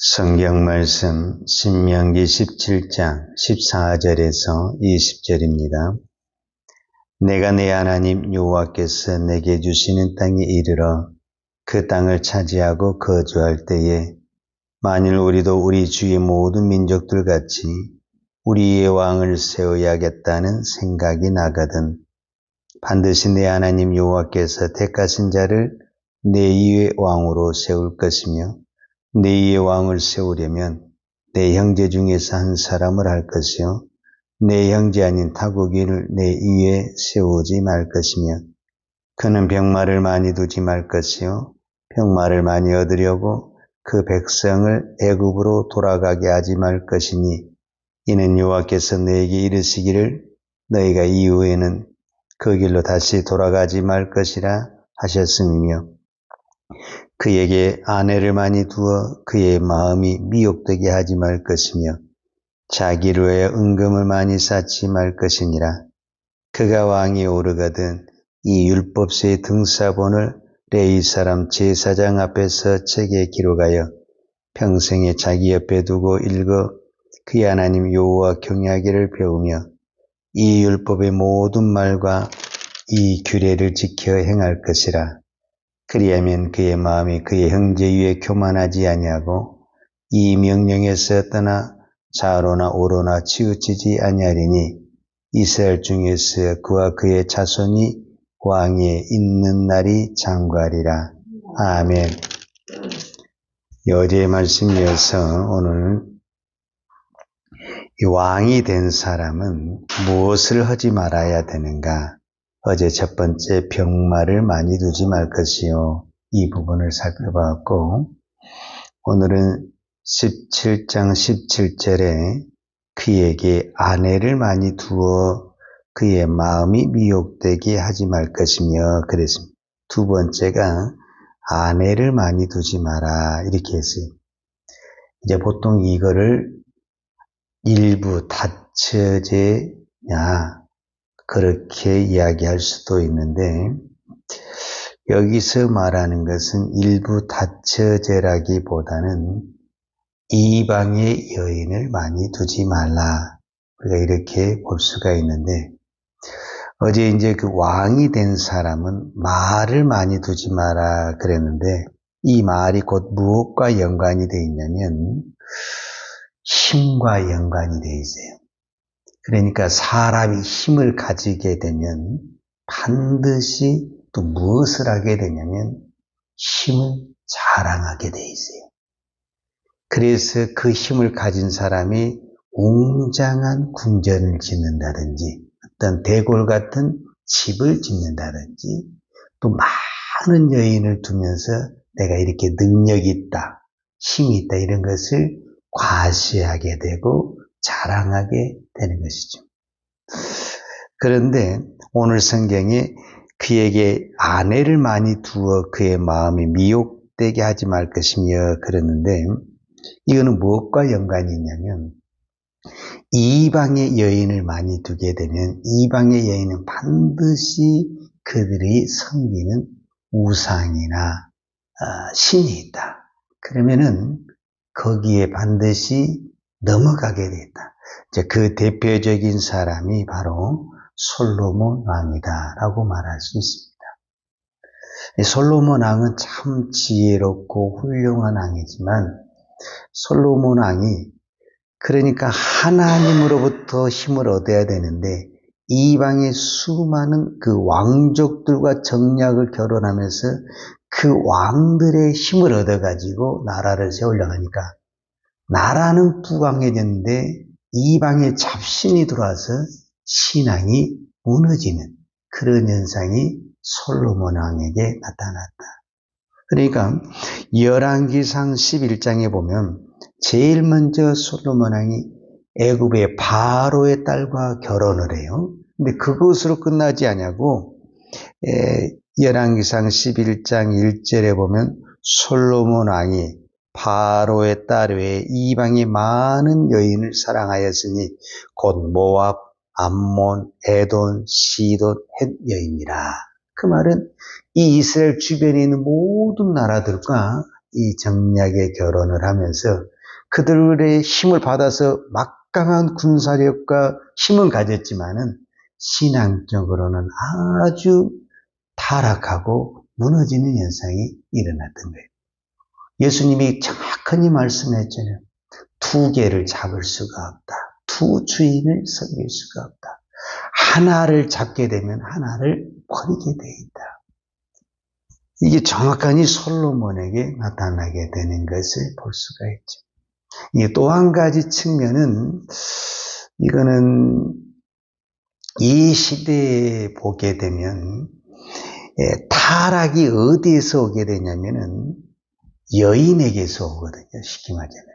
성경 말씀 신명기 17장 14절에서 20절입니다. 내가 내 하나님 여호와께서 내게 주시는 땅에 이르러 그 땅을 차지하고 거주할 때에 만일 우리도 우리 주의 모든 민족들 같이 우리의 왕을 세워야겠다는 생각이 나거든 반드시 내 하나님 여호와께서 택하신 자를 내 위에 왕으로 세울 것이며 내 위에 왕을 세우려면 내 형제 중에서 한 사람을 할 것이요 내 형제 아닌 타국인을 내 위에 세우지 말 것이며 그는 병마를 많이 두지 말 것이요 병마를 많이 얻으려고 그 백성을 애굽으로 돌아가게 하지 말 것이니 이는 여호와께서 너에게 이르시기를 너희가 이후에는 그 길로 다시 돌아가지 말 것이라 하셨음이며 그에게 아내를 많이 두어 그의 마음이 미혹되게 하지 말 것이며 자기를 위하여 은금을 많이 쌓지 말 것이니라. 그가 왕이 오르거든 이 율법서의 등사본을 레위 사람 제사장 앞에서 책에 기록하여 평생에 자기 옆에 두고 읽어 그의 하나님 여호와 경외하기를 배우며 이 율법의 모든 말과 이 규례를 지켜 행할 것이라. 그리하면 그의 마음이 그의 형제 위에 교만하지 아니하고 이 명령에서 떠나 좌로나 우로나 치우치지 아니하리니 이스라엘 중에서 그와 그의 자손이 왕위에 있는 날이 장구하리라. 아멘. 어제의 말씀에 이어서 오늘 이 왕이 된 사람은 무엇을 하지 말아야 되는가? 어제 첫 번째 병마를 많이 두지 말 것이요. 이 부분을 살펴봤고 오늘은 17장 17절에 그에게 아내를 많이 두어 그의 마음이 미혹되게 하지 말 것이며 그랬습니다. 두 번째가 아내를 많이 두지 마라 이렇게 했어요. 이제 보통 이거를 일부 다처제냐 그렇게 이야기할 수도 있는데 여기서 말하는 것은 일부 다처제라기보다는 이방의 여인을 많이 두지 말라. 우리가 이렇게 볼 수가 있는데 어제 이제 그 왕이 된 사람은 말을 많이 두지 마라 그랬는데 이 말이 곧 무엇과 연관이 되어 있냐면 힘과 연관이 되어 있어요. 그러니까 사람이 힘을 가지게 되면 반드시 또 무엇을 하게 되냐면 힘을 자랑하게 돼 있어요. 그래서 그 힘을 가진 사람이 웅장한 궁전을 짓는다든지 어떤 대궐 같은 집을 짓는다든지 또 많은 여인을 두면서 내가 이렇게 능력이 있다, 힘이 있다 이런 것을 과시하게 되고 자랑하게 되는 것이죠. 그런데 오늘 성경에 그에게 아내를 많이 두어 그의 마음이 미혹되게 하지 말 것이며 그랬는데 이거는 무엇과 연관이 있냐면 이방의 여인을 많이 두게 되면 이방의 여인은 반드시 그들이 섬기는 우상이나 신이 있다. 그러면은 거기에 반드시 넘어가게 됐다. 이제 그 대표적인 사람이 바로 솔로몬 왕이다라고 말할 수 있습니다. 솔로몬 왕은 참 지혜롭고 훌륭한 왕이지만 솔로몬 왕이 그러니까 하나님으로부터 힘을 얻어야 되는데 이방의 수많은 그 왕족들과 정략을 결혼하면서 그 왕들의 힘을 얻어가지고 나라를 세우려고 하니까 나라는 부강해졌는데 이방의 잡신이 들어와서 신앙이 무너지는 그런 현상이 솔로몬 왕에게 나타났다. 그러니까 열왕기상 11장에 보면 제일 먼저 솔로몬 왕이 애굽의 바로의 딸과 결혼을 해요. 근데 그것으로 끝나지 않냐고 열왕기상 11장 1절에 보면 솔로몬 왕이 바로의 딸 외에 이방의 많은 여인을 사랑하였으니 곧 모압, 암몬, 에돔, 시돈, 헷 여인이라. 그 말은 이 이스라엘 주변에 있는 모든 나라들과 이 정략의 결혼을 하면서 그들의 힘을 받아서 막강한 군사력과 힘은 가졌지만은 신앙적으로는 아주 타락하고 무너지는 현상이 일어났던 거예요. 예수님이 정확하게 말씀했잖아요. 두 개를 잡을 수가 없다. 두 주인을 섬길 수가 없다. 하나를 잡게 되면 하나를 버리게 돼 있다. 이게 정확하니 솔로몬에게 나타나게 되는 것을 볼 수가 있죠. 이게 또 한 가지 측면은 이거는 이 시대에 보게 되면 타락이 어디에서 오게 되냐면은 여인에게서 오거든요. 쉽게 말하자면.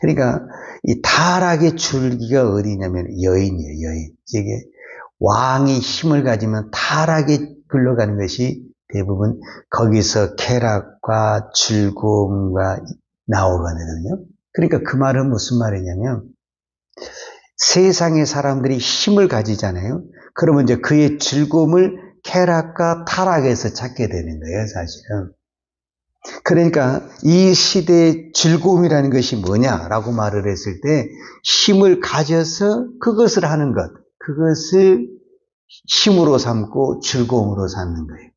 그러니까 이 타락의 줄기가 어디냐면 여인이에요. 여인. 이게 왕이 힘을 가지면 타락에 흘러가는 것이 대부분 거기서 쾌락과 즐거움과 나오거든요. 그러니까 그 말은 무슨 말이냐면 세상의 사람들이 힘을 가지잖아요. 그러면 이제 그의 즐거움을 쾌락과 타락에서 찾게 되는 거예요, 사실은. 그러니까 이 시대의 즐거움이라는 것이 뭐냐라고 말을 했을 때 힘을 가져서 그것을 하는 것, 그것을 힘으로 삼고 즐거움으로 삼는 거예요.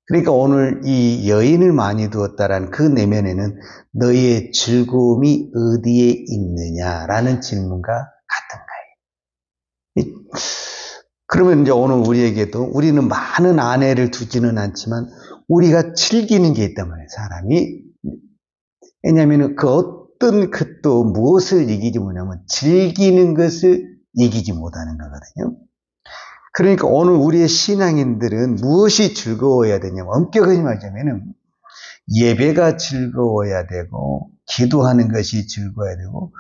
그러니까 오늘 이 여인을 많이 두었다라는 그 내면에는 너의 즐거움이 어디에 있느냐라는 질문과 같은 거예요. 그러면 이제 오늘 우리에게도 우리는 많은 아내를 두지는 않지만 우리가 즐기는 게 있단 말이에요, 사람이. 왜냐하면 그 어떤 것도 무엇을 이기지 못하면 즐기는 것을 이기지 못하는 거거든요. 그러니까 오늘 우리의 신앙인들은 무엇이 즐거워야 되냐면 엄격하게 말하자면 예배가 즐거워야 되고 기도하는 것이 즐거워야 되고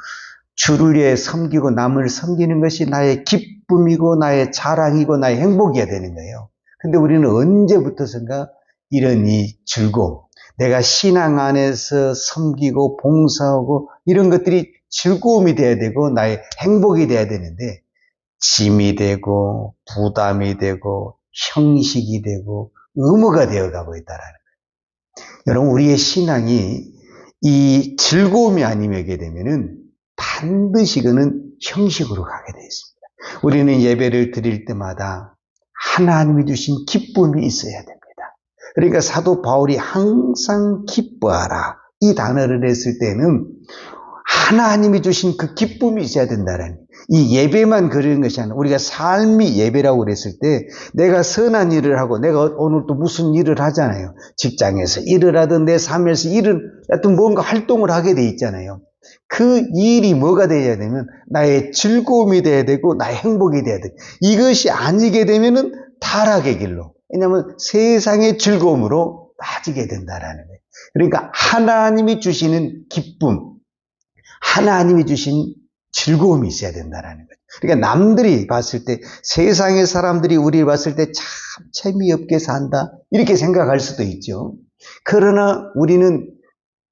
주를 위해 섬기고 남을 섬기는 것이 나의 기쁨이고 나의 자랑이고 나의 행복이어야 되는 거예요. 근데 우리는 언제부터선가 이런 이 즐거움, 내가 신앙 안에서 섬기고 봉사하고 이런 것들이 즐거움이 돼야 되고 나의 행복이 돼야 되는데 짐이 되고 부담이 되고 형식이 되고 의무가 되어가고 있다라는 거예요. 여러분 우리의 신앙이 이 즐거움이 아니게 되면은 반드시 그는 형식으로 가게 되어 있습니다. 우리는 예배를 드릴 때마다 하나님이 주신 기쁨이 있어야 됩니다. 그러니까 사도 바울이 항상 기뻐하라 이 단어를 했을 때는 하나님이 주신 그 기쁨이 있어야 된다는 이 예배만 그러는 것이 아니라 우리가 삶이 예배라고 그랬을 때 내가 선한 일을 하고 내가 오늘 또 무슨 일을 하잖아요. 직장에서 일을 하든 내 삶에서 일을 하여튼 뭔가 활동을 하게 돼 있잖아요. 그 일이 뭐가 되어야 되면 나의 즐거움이 돼야 되고 나의 행복이 돼야 돼. 이것이 아니게 되면은 타락의 길로. 왜냐하면 세상의 즐거움으로 빠지게 된다라는 거예요. 그러니까 하나님이 주시는 기쁨, 하나님이 주신 즐거움이 있어야 된다라는 거죠. 그러니까 남들이 봤을 때 세상의 사람들이 우리를 봤을 때 참 재미없게 산다 이렇게 생각할 수도 있죠. 그러나 우리는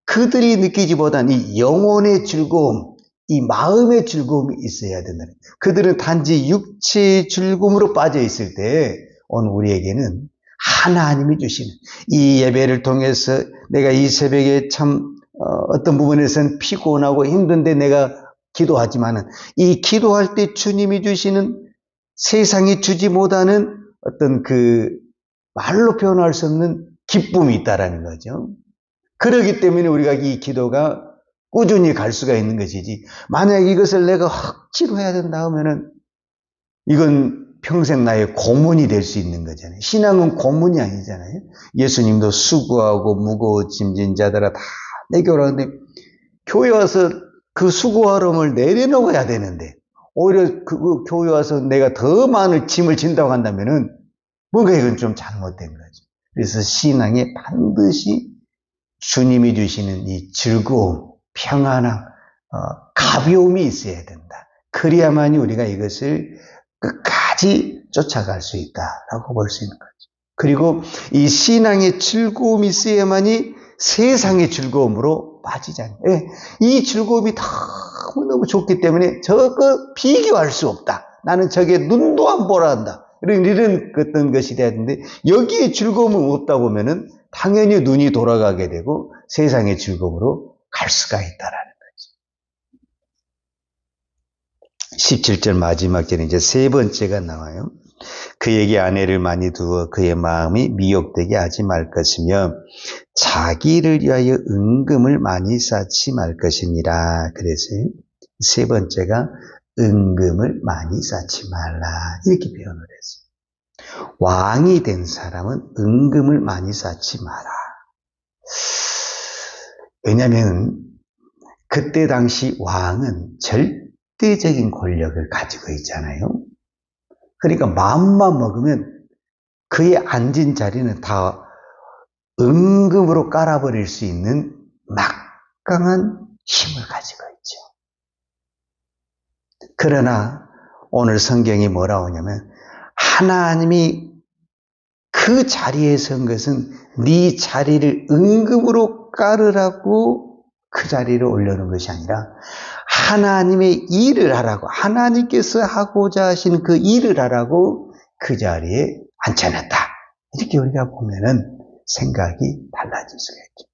그들이 느끼지보단 이 영혼의 즐거움, 이 마음의 즐거움이 있어야 된다. 그들은 단지 육체의 즐거움으로 빠져 있을 때 오늘 우리에게는 하나님이 주시는 이 예배를 통해서 내가 이 새벽에 참 어떤 부분에서는 피곤하고 힘든데 내가 기도하지만은 이 기도할 때 주님이 주시는 세상이 주지 못하는 어떤 그 말로 표현할 수 없는 기쁨이 있다라는 거죠. 그렇기 때문에 우리가 이 기도가 꾸준히 갈 수가 있는 것이지 만약 이것을 내가 억지로 해야 된다 하면은 이건 평생 나의 고문이 될 수 있는 거잖아요. 신앙은 고문이 아니잖아요. 예수님도 수고하고 무거워 짐진 자들아 다 내게로 하는데 교회 와서 그 수고하름을 내려놓아야 되는데 오히려 그 교회 와서 내가 더 많은 짐을 진다고 한다면은 뭔가 이건 좀 잘못된 거죠. 그래서 신앙에 반드시 주님이 주시는 이 즐거움, 평안함, 가벼움이 있어야 된다. 그래야만이 우리가 이것을 끝까지 쫓아갈 수 있다라고 볼 수 있는 거죠. 그리고 이 신앙의 즐거움이 있어야만이 세상의 즐거움으로 빠지지 않아요. 이 즐거움이 너무너무 좋기 때문에 저거 비교할 수 없다. 나는 저게 눈도 안 보라 한다. 이런 어떤 것이 돼야 되는데 여기에 즐거움은 없다 보면은 당연히 눈이 돌아가게 되고 세상의 즐거움으로 갈 수가 있다라는 거죠. 17절 마지막 절에 이제 세 번째가 나와요. 그에게 아내를 많이 두어 그의 마음이 미혹되게 하지 말 것이며 자기를 위하여 은금을 많이 쌓지 말 것이니라. 그래서 세 번째가 은금을 많이 쌓지 말라. 이렇게 표현을 했어요. 왕이 된 사람은 은금을 많이 쌓지 마라. 왜냐하면 그때 당시 왕은 절대적인 권력을 가지고 있잖아요. 그러니까 마음만 먹으면 그의 앉은 자리는 다 은금으로 깔아버릴 수 있는 막강한 힘을 가지고 있죠. 그러나 오늘 성경이 뭐라고 하냐면 하나님이 그 자리에 선 것은 네 자리를 은금으로 깔으라고 그 자리를 올려놓은 것이 아니라 하나님의 일을 하라고, 하나님께서 하고자 하신 그 일을 하라고 그 자리에 앉혀놨다. 이렇게 우리가 보면은 생각이 달라질 수가 있죠.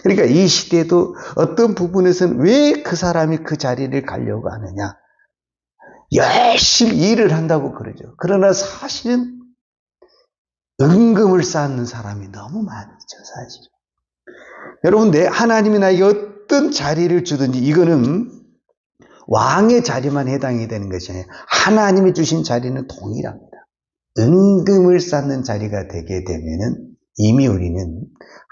그러니까 이 시대도 어떤 부분에서는 왜 그 사람이 그 자리를 가려고 하느냐. 열심히 일을 한다고 그러죠. 그러나 사실은 은금을 쌓는 사람이 너무 많죠, 사실. 여러분, 하나님이 나에게 어떤 자리를 주든지 이거는 왕의 자리만 해당이 되는 것이 아니라 하나님이 주신 자리는 동일합니다. 은금을 쌓는 자리가 되게 되면은 이미 우리는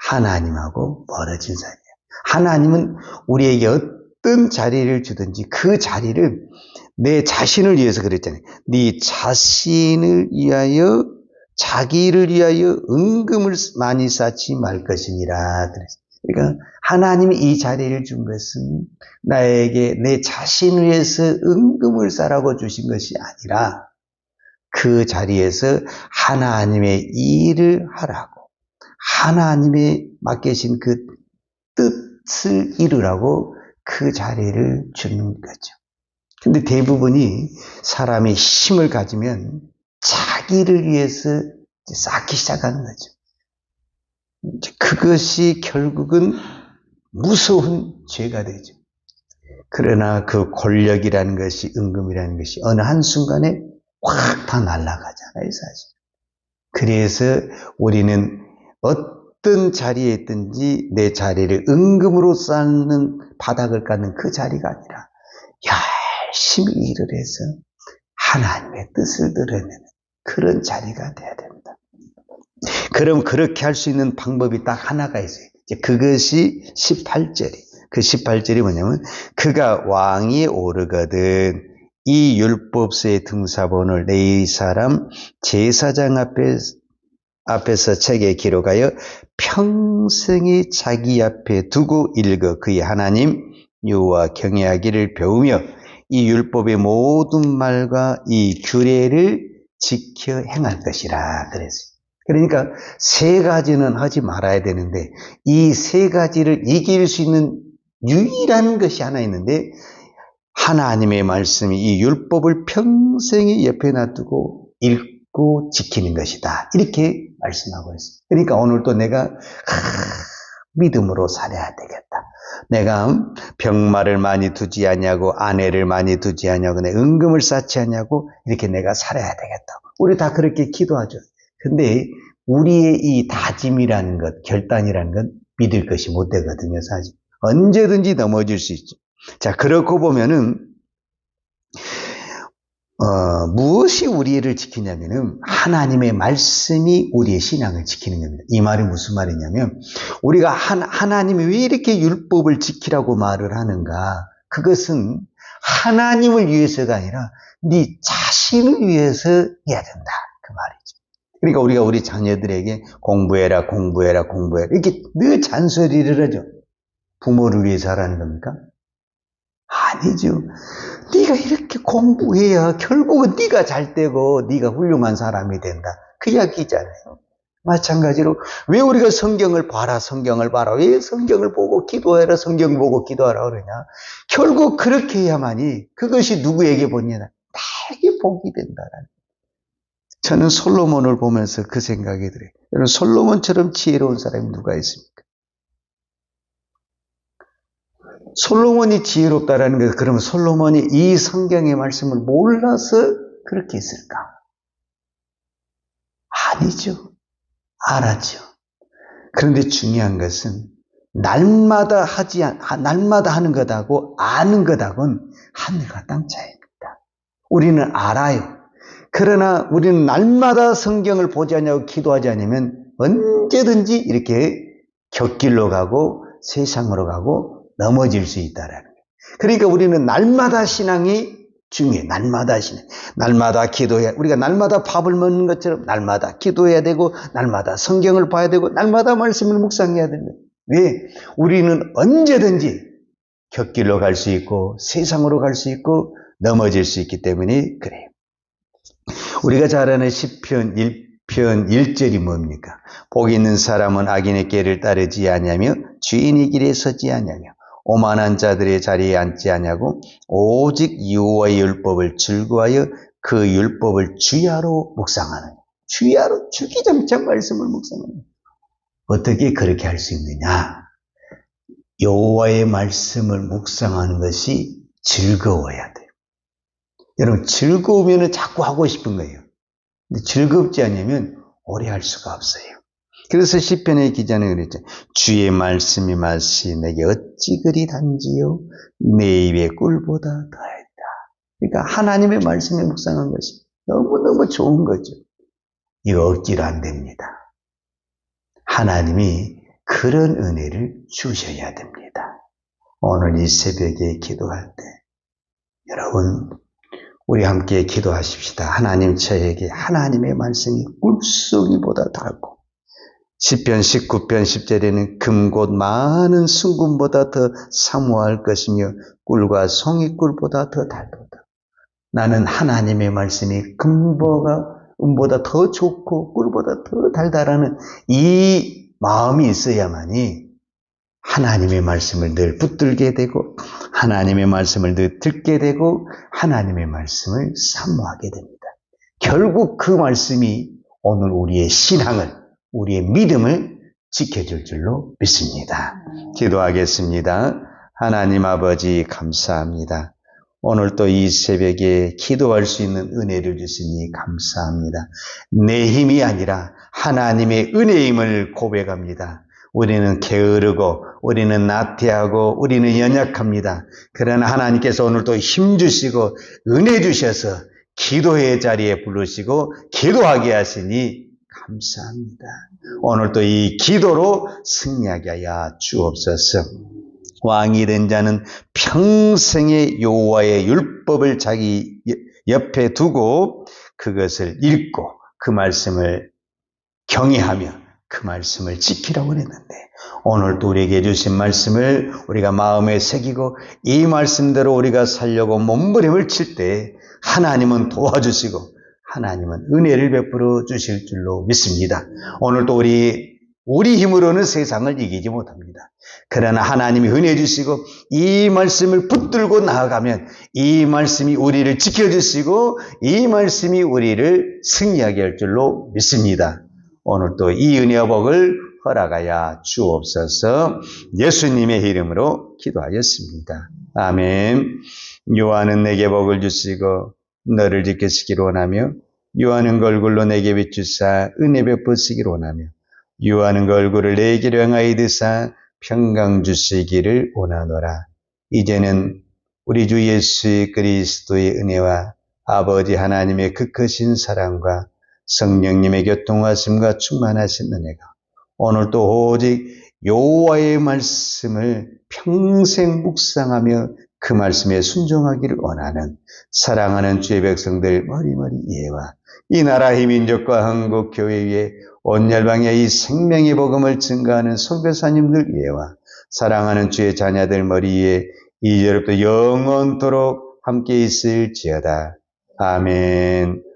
하나님하고 멀어진 사이예요. 하나님은 우리에게 어떤 자리를 주든지 그 자리를 내 자신을 위해서 그랬잖아요. 네 자신을 위하여 자기를 위하여 은금을 많이 쌓지 말 것이니라. 그러니까 하나님이 이 자리를 준 것은 나에게 내 자신을 위해서 은금을 쌓라고 주신 것이 아니라 그 자리에서 하나님의 일을 하라고 하나님의 맡기신 그 뜻을 이루라고 그 자리를 주는 거죠. 근데 대부분이 사람이 힘을 가지면 자기를 위해서 쌓기 시작하는 거죠. 그것이 결국은 무서운 죄가 되죠. 그러나 그 권력이라는 것이, 은금이라는 것이 어느 한순간에 확 다 날아가잖아요, 사실. 그래서 우리는 어떤 자리에 있든지 내 자리를 은금으로 쌓는 바닥을 갖는 그 자리가 아니라 열심히 일을 해서 하나님의 뜻을 드러내는 그런 자리가 돼야 됩니다. 그럼 그렇게 할 수 있는 방법이 딱 하나가 있어요. 그것이 18절이. 그 18절이 뭐냐면 그가 왕위에 오르거든 이 율법서의 등사본을 네 사람 제사장 앞에서 책에 기록하여 평생에 자기 앞에 두고 읽어 그의 하나님 여호와 경외하기를 배우며 이 율법의 모든 말과 이 규례를 지켜 행할 것이라 그랬어요. 그러니까 세 가지는 하지 말아야 되는데 이 세 가지를 이길 수 있는 유일한 것이 하나 있는데 하나님의 말씀이 이 율법을 평생에 옆에 놔두고 읽고 지키는 것이다. 이렇게 말씀하고 있어요. 그러니까 오늘도 내가 믿음으로 살아야 되겠다. 내가 병마를 많이 두지 않냐고 아내를 많이 두지 않냐고 내 은금을 쌓지 않냐고 이렇게 내가 살아야 되겠다. 우리 다 그렇게 기도하죠. 근데 우리의 이 다짐이라는 것, 결단이라는 건 믿을 것이 못 되거든요, 사실. 언제든지 넘어질 수 있죠. 자, 그렇고 보면은, 무엇이 우리를 지키냐면은, 하나님의 말씀이 우리의 신앙을 지키는 겁니다. 이 말이 무슨 말이냐면, 우리가 하나님이 왜 이렇게 율법을 지키라고 말을 하는가? 그것은 하나님을 위해서가 아니라, 네 자신을 위해서 해야 된다. 그 말이죠. 그러니까 우리가 우리 자녀들에게 공부해라. 이렇게 늘 잔소리를 하죠. 부모를 위해서 하라는 겁니까? 아니죠. 네가 이렇게 공부해야 결국은 네가 잘 되고 네가 훌륭한 사람이 된다. 그 이야기잖아요. 마찬가지로 왜 우리가 성경을 봐라. 왜 성경을 보고 기도해라. 성경 보고 기도하라 그러냐. 결국 그렇게 해야만이 그것이 누구에게 보냐. 나에게 복이 된다라는. 저는 솔로몬을 보면서 그 생각이 들어요. 여러분, 솔로몬처럼 지혜로운 사람이 누가 있습니까? 솔로몬이 지혜롭다라는 게, 그러면 솔로몬이 이 성경의 말씀을 몰라서 그렇게 했을까? 아니죠. 알았죠. 그런데 중요한 것은 날마다 하는 것하고 아는 것하고는 하늘과 땅 차이입니다. 우리는 알아요. 그러나 우리는 날마다 성경을 보지 않냐고 기도하지 않으면 언제든지 이렇게 곁길로 가고 세상으로 가고 넘어질 수 있다라는 거예요. 그러니까 우리는 날마다 신앙이 중요해. 날마다 신앙. 날마다 기도해야, 우리가 날마다 밥을 먹는 것처럼 날마다 기도해야 되고, 날마다 성경을 봐야 되고, 날마다 말씀을 묵상해야 됩니다. 왜? 우리는 언제든지 곁길로 갈 수 있고, 세상으로 갈 수 있고, 넘어질 수 있기 때문에 그래요. 우리가 잘 아는 시편 1편 1절이 뭡니까? 복 있는 사람은 악인의 길을 따르지 아니하며 주인의 길에 서지 아니하며 오만한 자들의 자리에 앉지 아니하고 오직 여호와의 율법을 즐거워하여 그 율법을 주야로 묵상하는, 주야로 주기장창 말씀을 묵상하는. 어떻게 그렇게 할 수 있느냐? 여호와의 말씀을 묵상하는 것이 즐거워야 돼요. 여러분, 즐거우면 자꾸 하고 싶은 거예요. 근데 즐겁지 않으면 오래 할 수가 없어요. 그래서 시편의 기자는 그랬죠. 주의 말씀이 맛이 내게 어찌 그리 단지요? 내 입의 꿀보다 더하다. 그러니까 하나님의 말씀에 묵상한 것이 너무너무 좋은 거죠. 이거 억지로 안 됩니다. 하나님이 그런 은혜를 주셔야 됩니다. 오늘 이 새벽에 기도할 때 여러분, 우리 함께 기도하십시다. 하나님, 저에게 하나님의 말씀이 꿀송이보다 달고 시편 19편 10절에는 금곧 많은 순금보다 더 사모할 것이며 꿀과 송이꿀보다 더 달도다. 나는 하나님의 말씀이 금보다 더 좋고 꿀보다 더 달다라는 이 마음이 있어야만이 하나님의 말씀을 늘 붙들게 되고 하나님의 말씀을 늘 듣게 되고 하나님의 말씀을 사모하게 됩니다. 결국 그 말씀이 오늘 우리의 신앙을, 우리의 믿음을 지켜줄 줄로 믿습니다. 기도하겠습니다. 하나님 아버지 감사합니다. 오늘 또 이 새벽에 기도할 수 있는 은혜를 주시니 감사합니다. 내 힘이 아니라 하나님의 은혜임을 고백합니다. 우리는 게으르고 우리는 나태하고 우리는 연약합니다. 그러나 하나님께서 오늘도 힘 주시고 은혜 주셔서 기도의 자리에 부르시고 기도하게 하시니 감사합니다. 오늘도 이 기도로 승리하게 하여 주옵소서. 왕이 된 자는 평생의 여호와의 율법을 자기 옆에 두고 그것을 읽고 그 말씀을 경외하며 그 말씀을 지키라고 그랬는데 오늘도 우리에게 주신 말씀을 우리가 마음에 새기고 이 말씀대로 우리가 살려고 몸부림을 칠 때 하나님은 도와주시고 하나님은 은혜를 베풀어 주실 줄로 믿습니다. 오늘도 우리 힘으로는 세상을 이기지 못합니다. 그러나 하나님이 은혜 주시고 이 말씀을 붙들고 나아가면 이 말씀이 우리를 지켜주시고 이 말씀이 우리를 승리하게 할 줄로 믿습니다. 오늘도 이 은혜와 복을 허락하여 주옵소서. 예수님의 이름으로 기도하였습니다. 아멘. 요한은 내게 복을 주시고 너를 지키시기를 원하며 요한은 그 얼굴로 내게 비추사 은혜 베푸시기를 원하며 요한은 그 얼굴을 내게 향하여 드사 평강 주시기를 원하노라. 이제는 우리 주 예수 그리스도의 은혜와 아버지 하나님의 그 크신 사랑과 성령님의 교통하심과 충만하신 은혜가 오늘도 오직 여호와의 말씀을 평생 묵상하며 그 말씀에 순종하기를 원하는 사랑하는 주의 백성들 머리머리 이해와 이 나라 이 민족과 한국 교회 위에 온 열방에 이 생명의 복음을 증거하는 선교사님들 이해와 사랑하는 주의 자녀들 머리 위에 이제부터 영원토록 함께 있을지어다. 아멘.